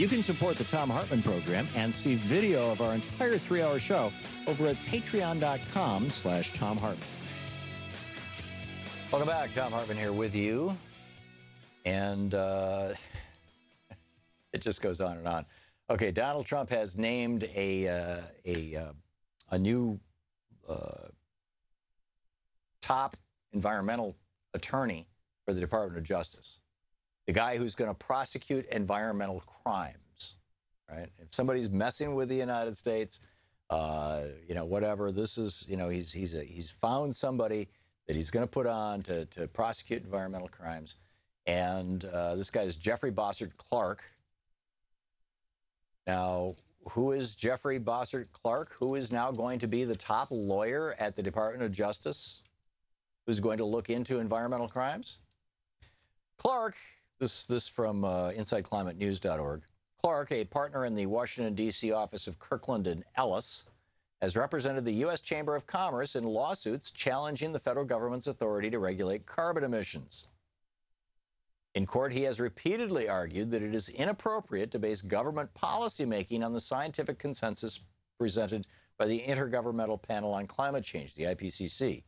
You can support the Thom Hartmann Program and see video of our entire 3-hour show over at patreon.com/Thom Hartmann. Welcome back. Thom Hartmann here with you. And it just goes on and on. Okay, Donald Trump has named a new top environmental attorney for the Department of Justice. The guy who's going to prosecute environmental crimes, right? If somebody's messing with the United States, whatever, this is, he's found somebody that he's going to put on to prosecute environmental crimes. And this guy is Jeffrey Bossert Clark. Now, who is Jeffrey Bossert Clark? Who is now going to be the top lawyer at the Department of Justice? Who's going to look into environmental crimes? Clark, this from InsideClimateNews.org. Clark, a partner in the Washington, D.C. office of Kirkland and Ellis, has represented the U.S. Chamber of Commerce in lawsuits challenging the federal government's authority to regulate carbon emissions. In court, he has repeatedly argued that it is inappropriate to base government policymaking on the scientific consensus presented by the Intergovernmental Panel on Climate Change, the IPCC.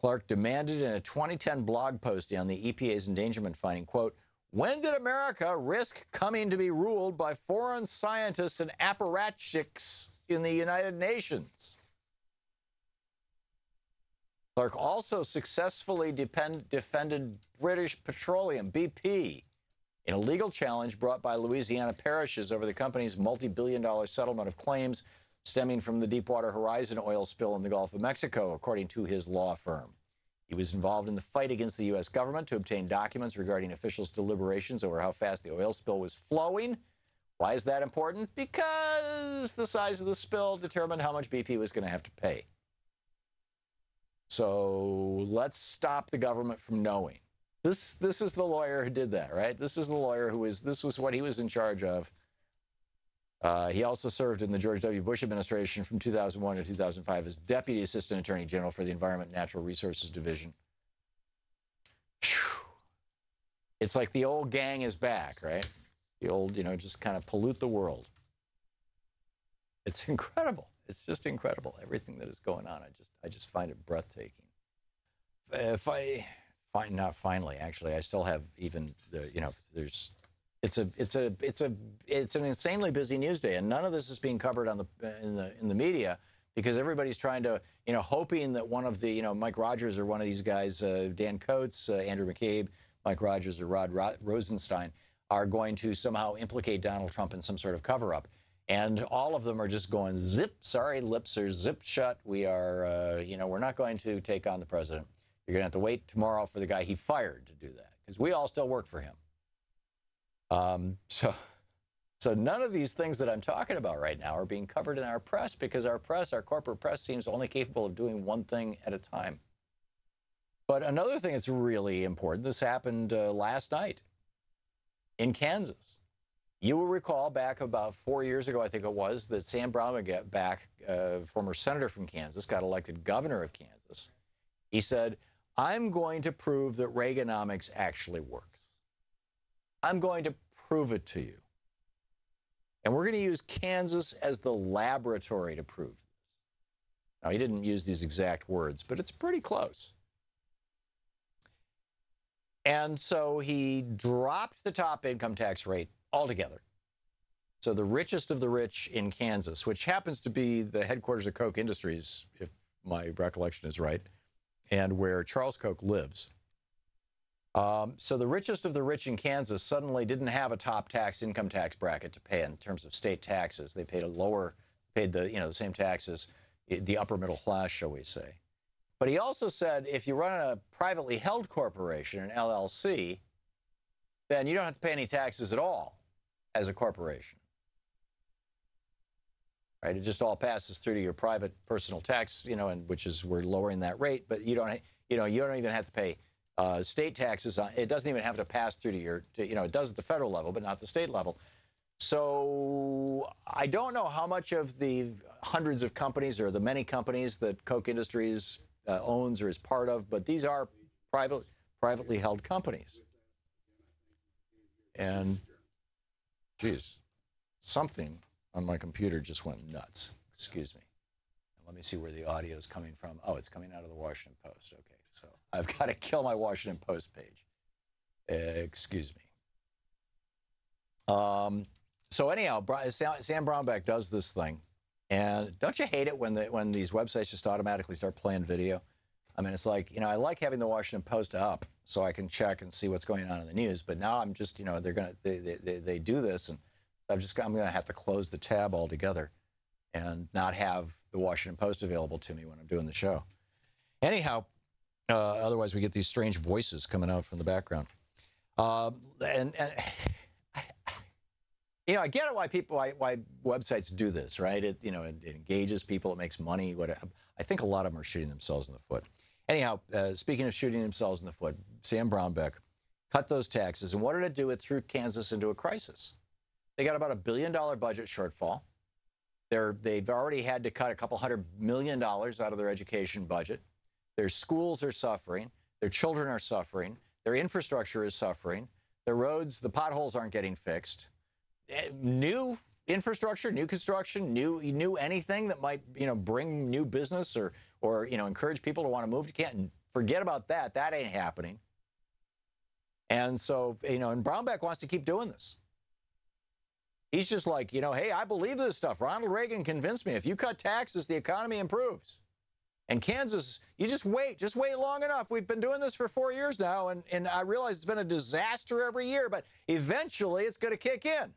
Clark demanded in a 2010 blog posting on the EPA's endangerment finding, quote, "When did America risk coming to be ruled by foreign scientists and apparatchiks in the United Nations?" Clark also successfully defended British Petroleum, BP, in a legal challenge brought by Louisiana parishes over the company's multi-billion-dollar settlement of claims stemming from the Deepwater Horizon oil spill in the Gulf of Mexico, according to his law firm. He was involved in the fight against the U.S. government to obtain documents regarding officials' deliberations over how fast the oil spill was flowing. Why is that important? Because the size of the spill determined how much BP was going to have to pay. So let's stop the government from knowing. This is the lawyer who did that, right? This is the lawyer this was what he was in charge of. He also served in the George W. Bush administration from 2001 to 2005 as Deputy Assistant Attorney General for the Environment and Natural Resources Division. Whew. It's like the old gang is back, right? The old, just kind of pollute the world. It's incredible. It's just incredible, everything that is going on. I just find it breathtaking. Not finally, actually, I still have even the, there's, it's an insanely busy news day, and none of this is being covered on in the media because everybody's trying to, hoping that one of the, Mike Rogers or one of these guys, Dan Coates, Andrew McCabe, Mike Rogers or Rod Rosenstein are going to somehow implicate Donald Trump in some sort of cover-up. And all of them are just going, zip, sorry, lips are zipped shut. We are, we're not going to take on the president. You're going to have to wait tomorrow for the guy he fired to do that, because we all still work for him. So none of these things that I'm talking about right now are being covered in our press because our corporate press, seems only capable of doing one thing at a time. But another thing that's really important, this happened last night in Kansas. You will recall back about 4 years ago, I think it was, that Sam Brownback, former senator from Kansas, got elected governor of Kansas. He said, "I'm going to prove that Reaganomics actually works. I'm going to prove it to you. And we're going to use Kansas as the laboratory to prove this." Now, he didn't use these exact words, but it's pretty close. And so he dropped the top income tax rate altogether. So the richest of the rich in Kansas, which happens to be the headquarters of Koch Industries, if my recollection is right, and where Charles Koch lives. So the richest of the rich in Kansas suddenly didn't have a top income tax bracket to pay in terms of state taxes. They paid the same taxes, the upper middle class, shall we say. But he also said if you run a privately held corporation, an LLC, then you don't have to pay any taxes at all as a corporation. Right? It just all passes through to your private personal tax, and which is we're lowering that rate, but you don't even have to pay state taxes on it. Doesn't even have to pass through to it does at the federal level, but not the state level. So I don't know how much of the hundreds of companies or the many companies that Koch Industries owns or is part of, but these are privately held companies. And Geez, something on my computer just went nuts. Excuse me. Let me see where the audio is coming from. Oh, it's coming out of the Washington Post. Okay, so I've got to kill my Washington Post page. Excuse me. So anyhow, Sam Brownback does this thing, and don't you hate it when these websites just automatically start playing video? I mean, it's like, I like having the Washington Post up so I can check and see what's going on in the news. But now I'm just, they do this, and I'm going to have to close the tab altogether and not have the Washington Post available to me when I'm doing the show. Anyhow, otherwise we get these strange voices coming out from the background. I get it why websites do this, right? It engages people, it makes money. Whatever. I think a lot of them are shooting themselves in the foot. Anyhow, speaking of shooting themselves in the foot, Sam Brownback cut those taxes, and what did it do? It threw Kansas into a crisis. They got about $1 billion budget shortfall. They've already had to cut a couple $100 million out of their education budget. Their schools are suffering. Their children are suffering. Their infrastructure is suffering. The roads, the potholes aren't getting fixed. New infrastructure, new construction, new anything that might bring new business or encourage people to want to move to Canton. Forget about that. That ain't happening. And so and Brownback wants to keep doing this. He's just like, hey, I believe this stuff. Ronald Reagan convinced me. If you cut taxes, the economy improves. And Kansas, you just wait long enough. We've been doing this for 4 years now, and I realize it's been a disaster every year, but eventually it's going to kick in.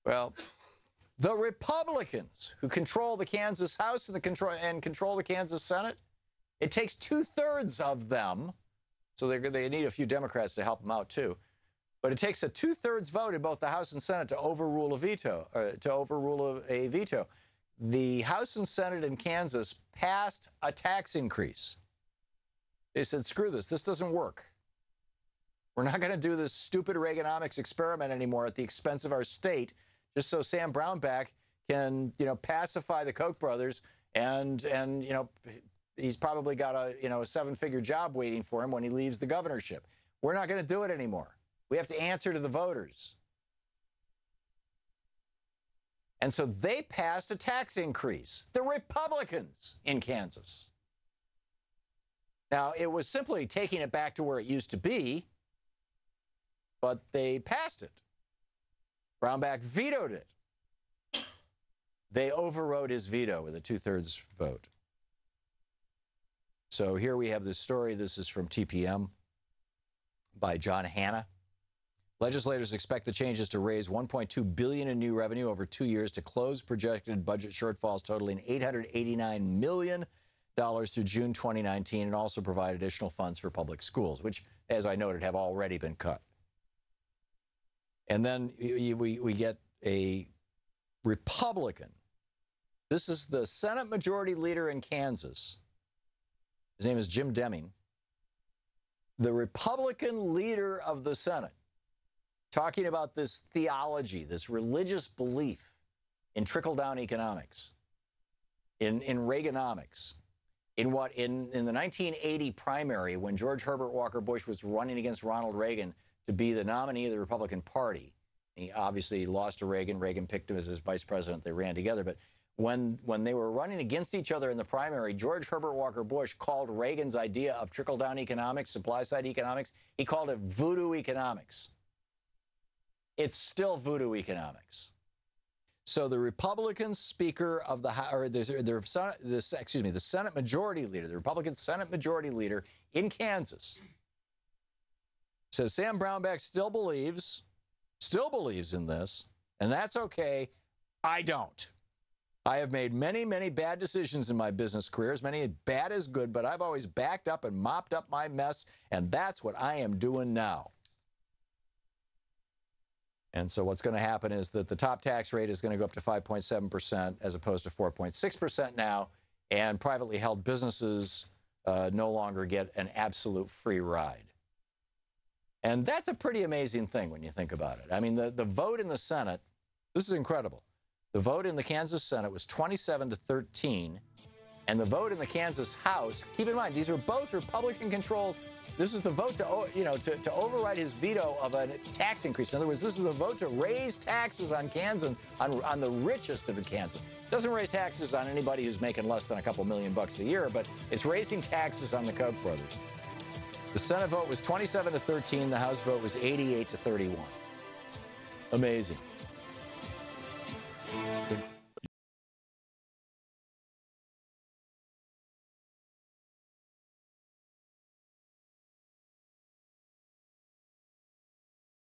Well, the Republicans who control the Kansas House and control the Kansas Senate, it takes 2/3 of them, so they need a few Democrats to help them out too. But it takes a 2/3 vote in both the House and Senate to overrule a veto. The House and Senate in Kansas passed a tax increase. They said, screw this. This doesn't work. We're not going to do this stupid Reaganomics experiment anymore at the expense of our state, just so Sam Brownback can, pacify the Koch brothers, and he's probably got a 7-figure job waiting for him when he leaves the governorship. We're not going to do it anymore. We have to answer to the voters. And so they passed a tax increase, the Republicans in Kansas. Now, it was simply taking it back to where it used to be, but they passed it. Brownback vetoed it. They overrode his veto with a 2/3 vote. So here we have this story. This is from TPM by John Hanna. Legislators expect the changes to raise $1.2 billion in new revenue over 2 years to close projected budget shortfalls totaling $889 million through June 2019, and also provide additional funds for public schools, which, as I noted, have already been cut. And then we get a Republican. This is the Senate Majority Leader in Kansas. His name is Jim Deming. The Republican leader of the Senate, talking about this theology, this religious belief in trickle-down economics, in Reaganomics, in the 1980 primary when George Herbert Walker Bush was running against Ronald Reagan to be the nominee of the Republican Party. He obviously lost to Reagan. Reagan picked him as his vice president. They ran together. But when they were running against each other in the primary, George Herbert Walker Bush called Reagan's idea of trickle-down economics, supply-side economics, he called it voodoo economics. It's still voodoo economics. So the Republican Speaker of the Senate Majority Leader, the Republican Senate Majority Leader in Kansas, says Sam Brownback still believes in this, and that's okay. I don't. I have made many, many bad decisions in my business career, as many bad as good, but I've always backed up and mopped up my mess, and that's what I am doing now. And so what's going to happen is that the top tax rate is going to go up to 5.7% as opposed to 4.6% now, and privately held businesses no longer get an absolute free ride. And that's a pretty amazing thing when you think about it. I mean, the vote in the Senate, this is incredible. The vote in the Kansas Senate was 27-13 And the vote in the Kansas House, keep in mind, these are both Republican-controlled. This is the vote to override his veto of a tax increase. In other words, this is a vote to raise taxes on Kansans, on the richest of the Kansans. It doesn't raise taxes on anybody who's making less than a couple $1 million a year, but it's raising taxes on the Koch brothers. The Senate vote was 27-13. The House vote was 88-31. Amazing. Good.